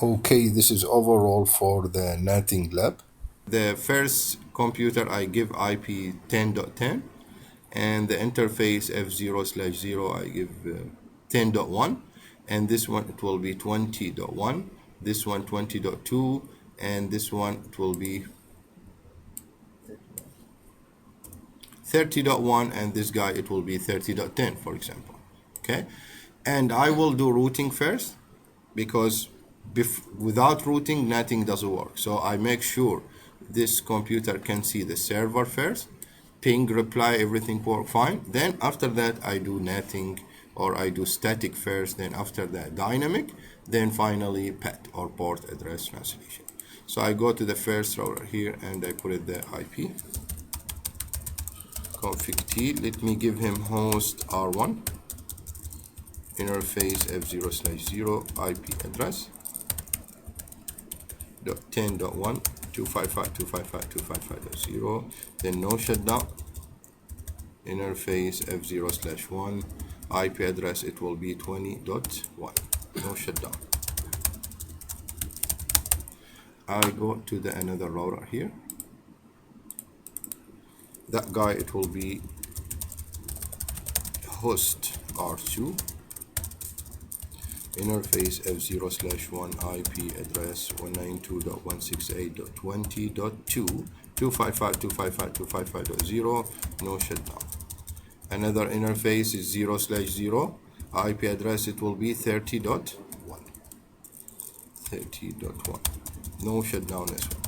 Okay, this is overall for the netting lab. The first computer I give IP 10.10 and the interface F0/0 I give 10.1, and this one it will be 20.1, this one 20.2, and this one it will be 30.1, and this guy it will be 30.10, for example. Okay, and I will do routing first because without routing nothing doesn't work. So I make sure this computer can see the server first, ping, reply, everything work fine. Then after that I do netting, or I do static first, then after that dynamic, then finally PAT or port address translation. So I go to the first router here and I put it the IP config T. Let me give him host R1, interface F0/0, IP address 10.1 255.255.255.0, then no shutdown, interface F0/1, IP address it will be 20.1, no shutdown. I go to the another router here, that guy it will be host R2, interface F0/1, IP address 192.168.20.2, 255.255.255.0, no shutdown. Another interface is 0/0, IP address it will be 30.1, 30.1, no shutdown as well.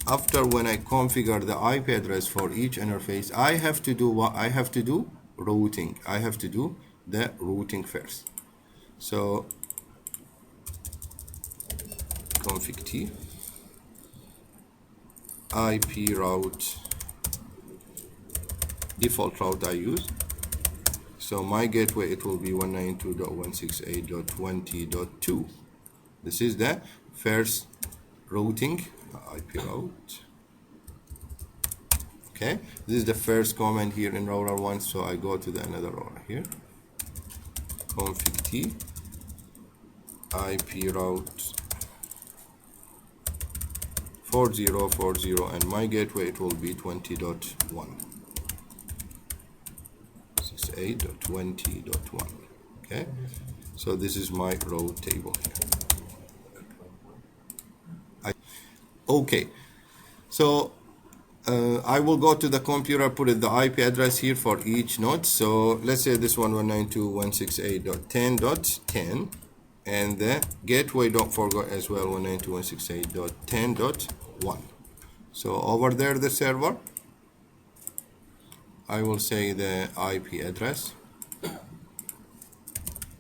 After when I configure the IP address for each interface, I have to do what? I have to do routing. I have to do the routing first. So config T, IP route, default route I use. So my gateway it will be 192.168.20.2. This is the first routing IP route. Okay, this is the first command here in router 1. So I go to the another router here, config T, IP route 4040, and my gateway it will be 20.1, 68.20.1. Okay, so this is my route table here. Okay, so I will go to the computer, put the IP address here for each node. So let's say this one 192.168.10.10, and the gateway, don't forget as well, 192.168.10.1. So over there the server, I will say the IP address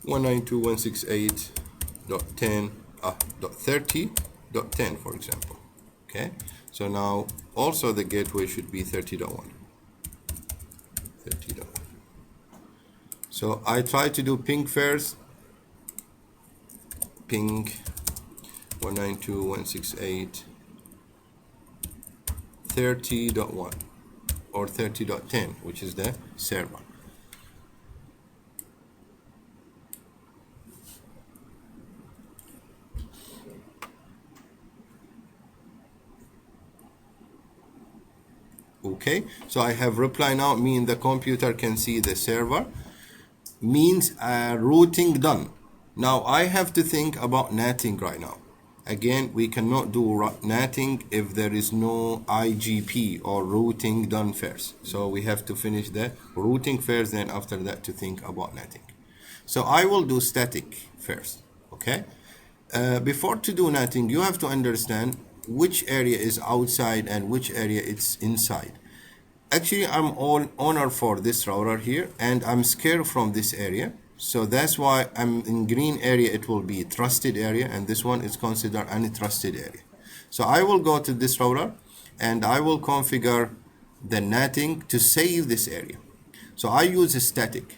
192.168.10.30.10, for example. Okay, so now also the gateway should be 30.1, 30.1. So I try to do ping first, ping 192.168.30.1 or 30.10, which is the server. Okay, so I have reply now, mean the computer can see the server, means routing done. Now I have to think about netting right now. Again, we cannot do netting if there is no IGP or routing done first. So we have to finish the routing first, then after that to think about netting. So I will do static first, okay? Before to do netting, you have to understand which area is outside and which area it's inside. Actually, I'm on owner for this router here, and I'm scared from this area. So that's why I'm in green area, it will be trusted area, and this one is considered untrusted area. So I will go to this router and I will configure the netting to save this area. So I use a static.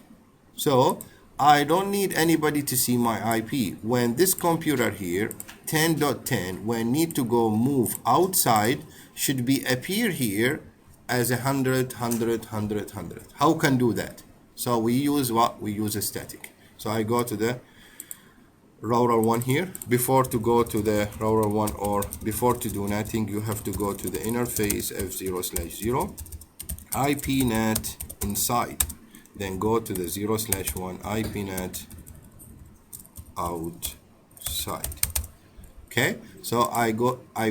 So I don't need anybody to see my IP. When this computer here, 10.10, when need to go move outside, should be appear here as 100, 100, 100, 100. How can do that? So we use what? We use a static. So I go to the router 1 here. Before to go to the router 1 or before to do netting, you have to go to the interface F0/0 IP NAT inside, then go to the 0/1 IP NAT outside. Okay, so I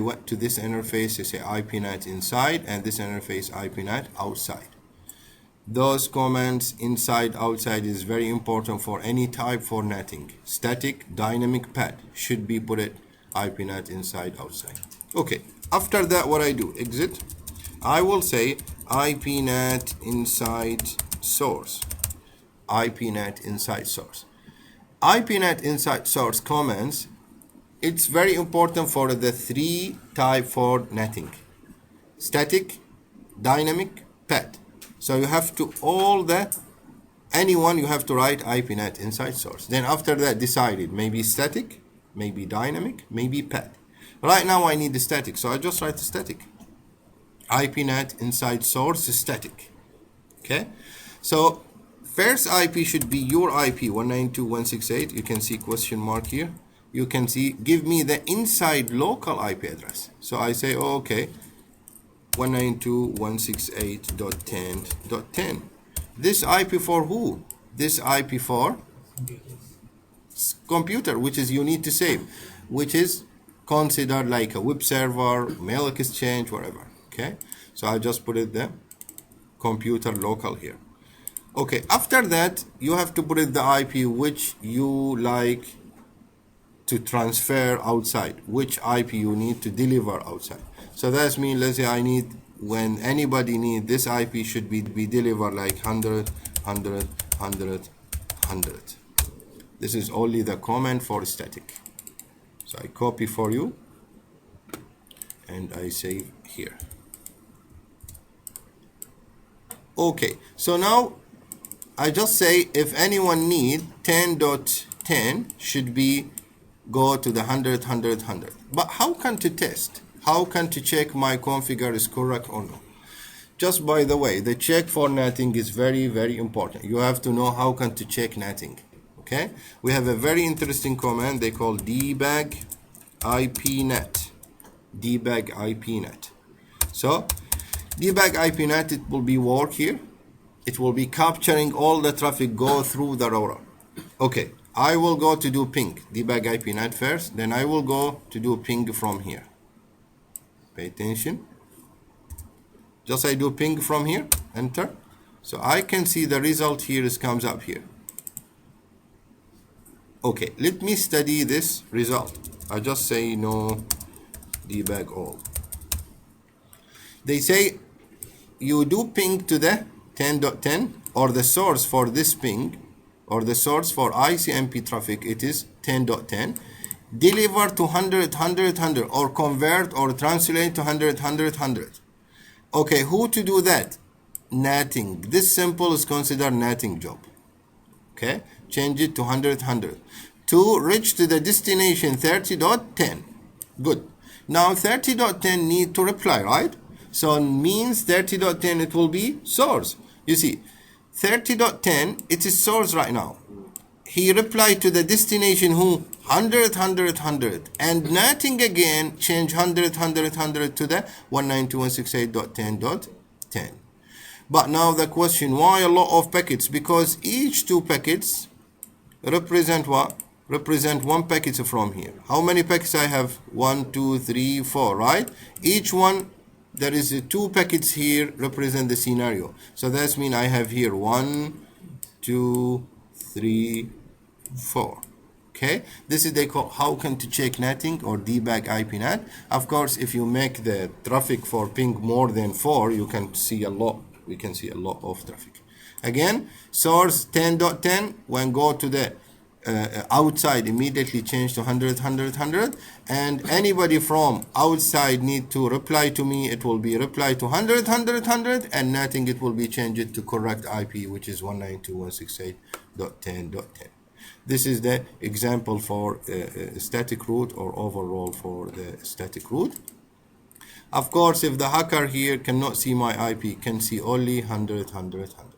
went to this interface, I say IP NAT inside, and this interface IP NAT outside. Those commands inside, outside is very important for any type for netting. Static, dynamic, pad should be put it IP NAT inside, outside. Okay, after that what I do, exit. I will say IP NAT inside source. IP NAT inside source. IP NAT inside source commands, it's very important for the three type for netting: static, dynamic, pad. So you have to anyone you have to write IP NAT inside source. Then after that decide it, maybe static, maybe dynamic, maybe pad. Right now I need the static, so I just write static. IP NAT inside source is static. Okay, so first IP should be your IP 192.168. You can see question mark here. You can see give me the inside local IP address. So I say, oh, okay, 192.168.10.10. This IP for who? This IP for computer, which is you need to save, which is considered like a web server, mail exchange, whatever. Okay, so I just put it there, computer local here. Okay, after that you have to put it the IP which you like to transfer outside, which IP you need to deliver outside. So that's mean, let's say I need, when anybody need this IP should be delivered like 100, 100, 100, 100. This is only the command for static. So I copy for you and I save here. Okay, so now I just say if anyone need 10.10 should be go to the 100, 100, 100. But how can to test? How can to check my configure is correct or no? Just by the way, the check for netting is very, very important. You have to know how can to check netting. Okay, we have a very interesting command they call debug IPNet. Debug IPNet. So debug IPNet, it will be work here. It will be capturing all the traffic go through the router. Okay, I will go to do ping, debug IPNet first, then I will go to do ping from here. Pay attention. Just I do ping from here, enter. So I can see the result here is comes up here. Okay, let me study this result. I just say no debug all. They say you do ping to the 10.10 or the source for this ping or the source for ICMP traffic, it is 10.10. Deliver to 100, 100, 100 or convert or translate to 100, 100, 100. Okay, who to do that? Netting. This simple is considered netting job. Okay, change it to 100, 100. To reach to the destination 30.10. Good. Now 30.10 need to reply, right? So means 30.10 it will be source. You see, 30.10 it is source right now. He replied to the destination who 100, 100, 100 and netting again change 100, 100, 100 to the 192.168.10.10. But now the question, why a lot of packets? Because each two packets represent what? Represent one packet from here. How many packets I have? 1, 2, 3, 4, right? Each one, there is two packets here represent the scenario. So that's mean I have here 1, 2, 3, 4. Okay, this is they call how can to check netting or debug IPNet. Of course, if you make the traffic for ping more than 4, you can see a lot. We can see a lot of traffic. Again, source 10.10 when go to the outside immediately change to 100, 100, 100, and anybody from outside need to reply to me, it will be reply to 100, 100, 100, and netting it will be changed to correct IP, which is 192.168.10.10. This is the example for static route or overall for the static route. Of course, if the hacker here cannot see my IP, can see only 100, 100, 100.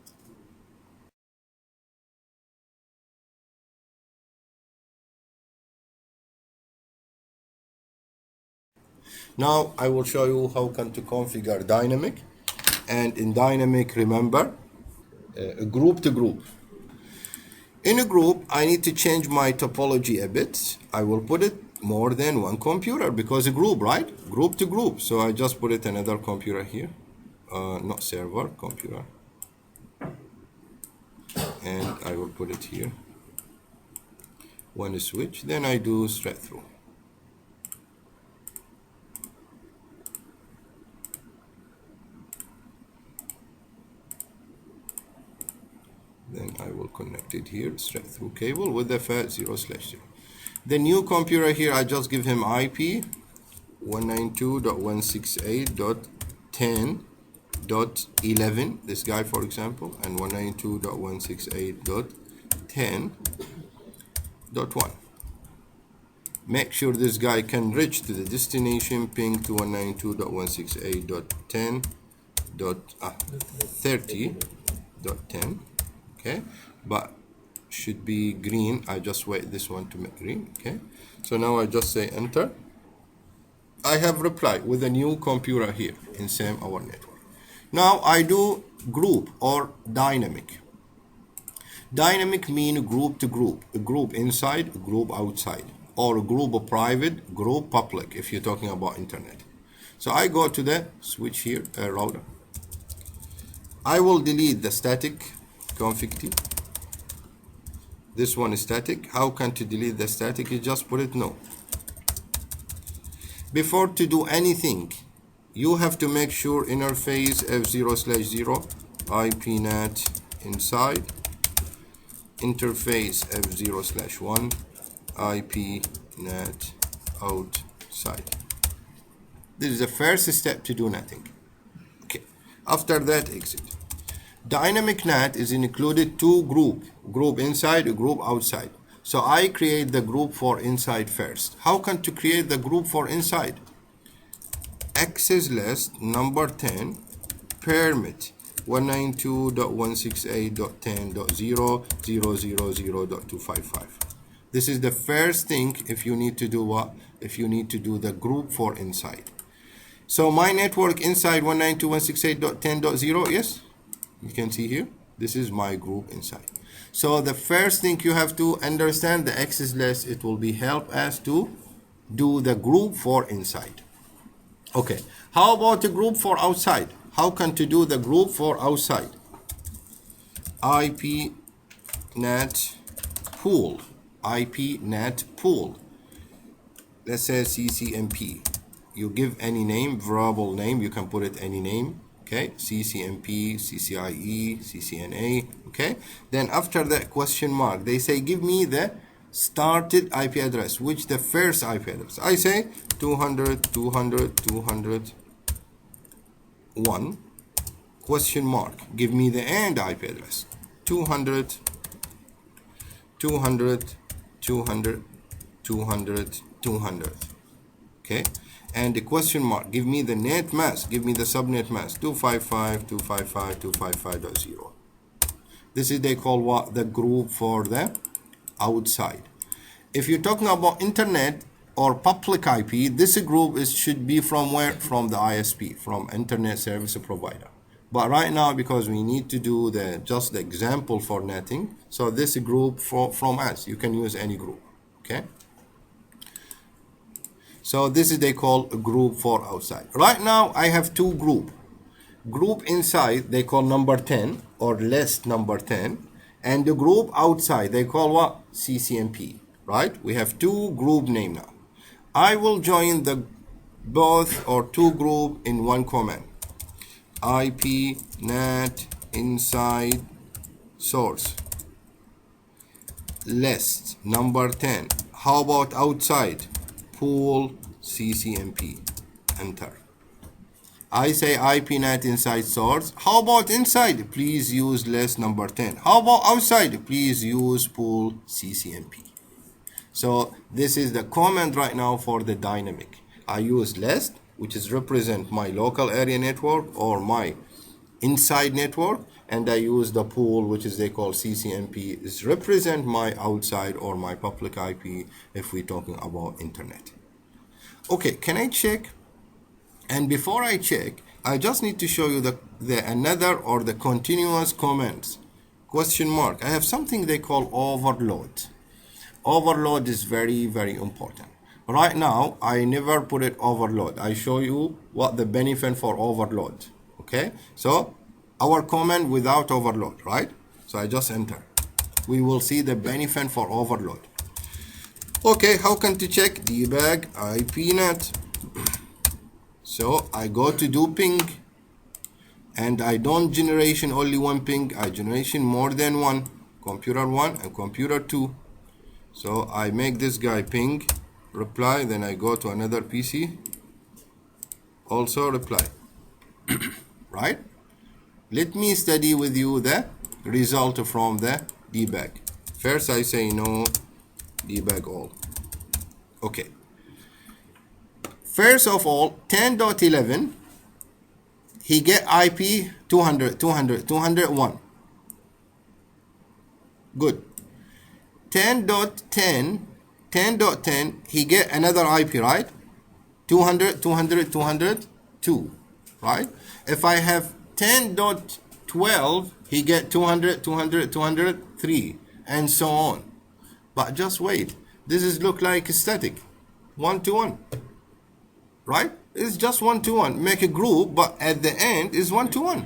Now I will show you how can to configure dynamic. And in dynamic, remember, group to group. In a group, I need to change my topology a bit. I will put it more than one computer because a group, right? Group to group. So I just put it another computer here. Not server, computer. And I will put it here. One switch, then I do straight through. Then I will connect it here, straight through cable with the FAT 0/0. The new computer here, I just give him IP 192.168.10.11, this guy for example, and 192.168.10.1. Make sure this guy can reach to the destination, ping to 192.168.10.30.10. Okay, but should be green. I just wait this one to make green. Okay, so now I just say enter. I have replied with a new computer here in same our network. Now I do group or dynamic. Dynamic mean group to group, a group inside, a group outside, or a group of private, group public if you're talking about internet. So I go to the switch here, router. I will delete the static config T. This one is static. How can to delete the static? You just put it no. Before to do anything, you have to make sure interface F0/0 IP NAT inside, interface F0/1 IP NAT outside. This is the first step to do nothing. Okay. After that, exit. Dynamic NAT is included two group inside, a group outside. So I create the group for inside first. How can to create the group for inside? Access list number 10 permit 192.168.10.0.000.255. This is the first thing if you need to do what? If you need to do the group for inside. So my network inside 192.168.10.0, yes? You can see here, this is my group inside. So the first thing you have to understand the access list, it will be help us to do the group for inside. Okay, how about the group for outside? How can to do the group for outside? IP NAT pool, IP NAT pool. Let's say CCMP. You give any name, variable name, you can put it any name. Okay, CCMP, CCIE, CCNA. Okay, then after that question mark, they say give me the started IP address, which the first IP address. I say 200.200.201 question mark. Give me the end IP address 200.200.200.200. Okay, and the question mark, give me the net mask, give me the subnet mask 255.255.255.0. This is they call what? The group for the outside. If you're talking about internet or public IP, this group should be from where? From the ISP, from internet service provider. But right now, because we need to do just the example for netting, so this group from us, you can use any group. Okay, so this is they call a group for outside. Right now I have two group inside they call number 10 or list number 10, and the group outside they call what? CCMP. Right, we have two group name now. I will join the both or two group in one command. IP NAT inside source list number 10. How about outside? Pool CCMP. Enter. I say IP NAT inside source. How about inside? Please use list number 10. How about outside? Please use pool CCMP. So this is the command right now for the dynamic. I use list, which is represent my local area network or my inside network, and I use the pool, which is they call CCMP, is represent my outside or my public IP if we're talking about internet. Okay, can I check And before I check, I just need to show you the another or the continuous comments. Question mark. I have something they call overload. Overload is very, very important. Right now, I never put it overload. I show you what the benefit for overload. Okay, so our comment without overload, right? So I just enter. We will see the benefit for overload. Okay, how can to check? Debug IPNet. So I go to do ping, and I don't generation only one ping, I generation more than one, computer 1 and computer 2. So I make this guy ping, reply, then I go to another PC, also reply. Right? Let me study with you the result from the debug. First I say no, debug all. Okay. First of all, 10.11, he get IP 200, 200, 201. Good. 10.10, 10.10, he get another IP, right? 200, 200, 202, right? If I have 10.12, he get 200, 200, 203, and so on. But just wait. This is look like static. 1 to 1. Right? It's just 1 to 1. Make a group, but at the end is 1 to 1.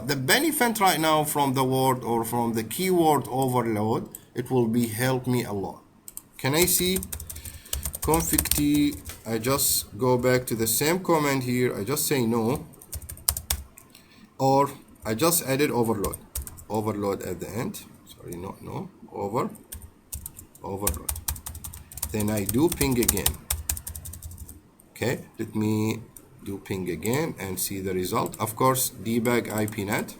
The benefit right now from the word or from the keyword overload, it will be help me a lot. Can I see config t? I just go back to the same comment here. I just say no, or I just added overload. Overload at the end. Sorry, not no. Overload. Then I do ping again. Okay, let me do ping again and see the result. Of course, debug IPNet.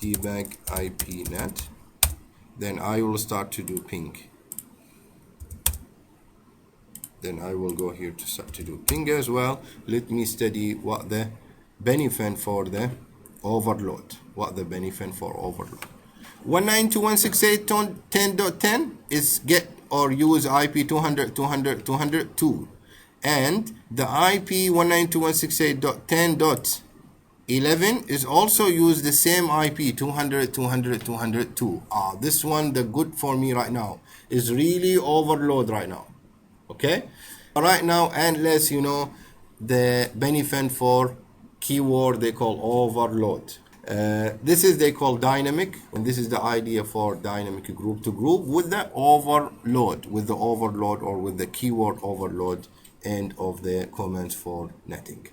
Debug IPNet. Then I will start to do ping. Then I will go here to start to do ping as well. Let me study what the benefit for the overload. What the benefit for overload. 192.168.10.10 is get or use IP 200, 200, 202. And the IP 192.168.10.11 is also use the same IP 200, 200, 202. This one, the good for me right now, is really overload right now. Okay, right now, unless you know the benefit for keyword they call overload. This is they call dynamic, and this is the idea for dynamic group to group with the overload, or with the keyword overload end of the comments for netting.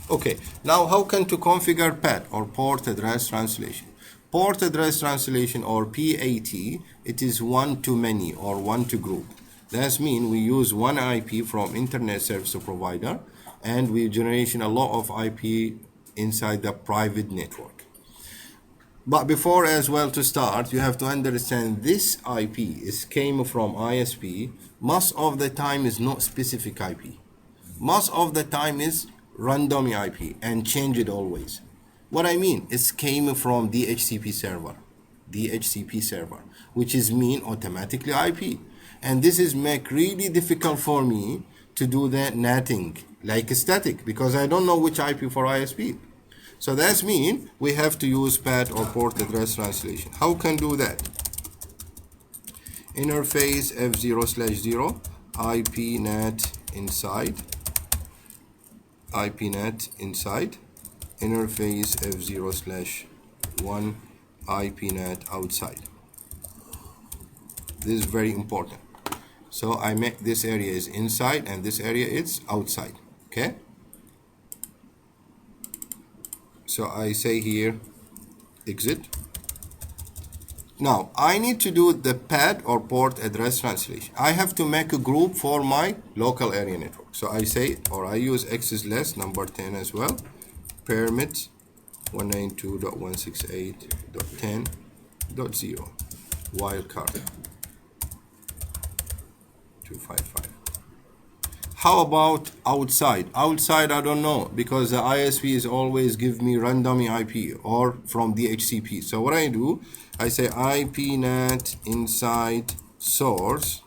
Okay, now how can to configure PAT or port address translation? Port address translation or PAT, it is one to many or one to group. That means we use one IP from internet service provider, and we generation a lot of IP inside the private network. But before as well to start, you have to understand this IP is came from ISP. Most of the time is not specific IP. Most of the time is random IP and change it always. What I mean, it came from DHCP server, which is mean automatically IP. And this is make really difficult for me to do the NATing like static, because I don't know which IP for ISP. So that's mean we have to use PAT or port address translation. How can do that? Interface F0/0 IPNet inside, IPNet inside, interface F0/1 IPNet outside. This is very important. So I make this area is inside and this area is outside. Okay, so I say here exit. Now I need to do the PAT or port address translation. I have to make a group for my local area network. So I say, or I use X is less number 10 as well, permit 192.168.10.0 wildcard 255. How about outside? Outside, I don't know, because the ISP is always give me random IP or from DHCP. So what I do, I say IP NAT inside source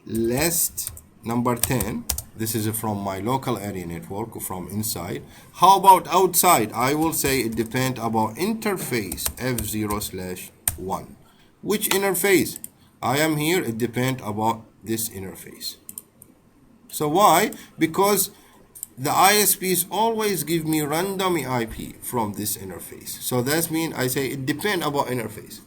list number 10. This is from my local area network from inside. How about outside? I will say it depends about interface F0/1. Which interface? I am here, it depends about this interface. So why? Because the ISPs always give me random IP from this interface. So that means I say it depends about interface.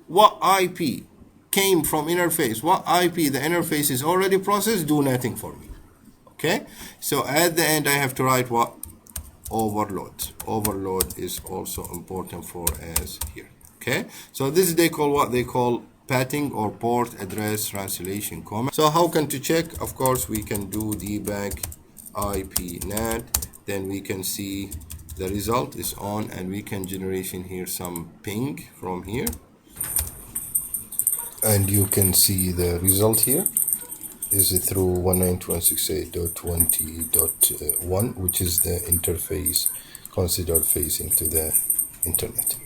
What IP came from interface, what IP the interface is already processed, do nothing for me. Okay? So at the end I have to write what? Overload. Overload is also important for us here. Okay? So this they call what they call pathing or port address translation command. So how can to check? Of course we can do debug IP NAT, then we can see the result is on, and we can generation here some ping from here, And you can see the result here is through 192.168.20.1, which is the interface considered facing to the internet.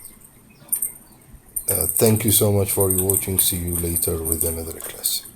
Thank you so much for watching. See you later with another class.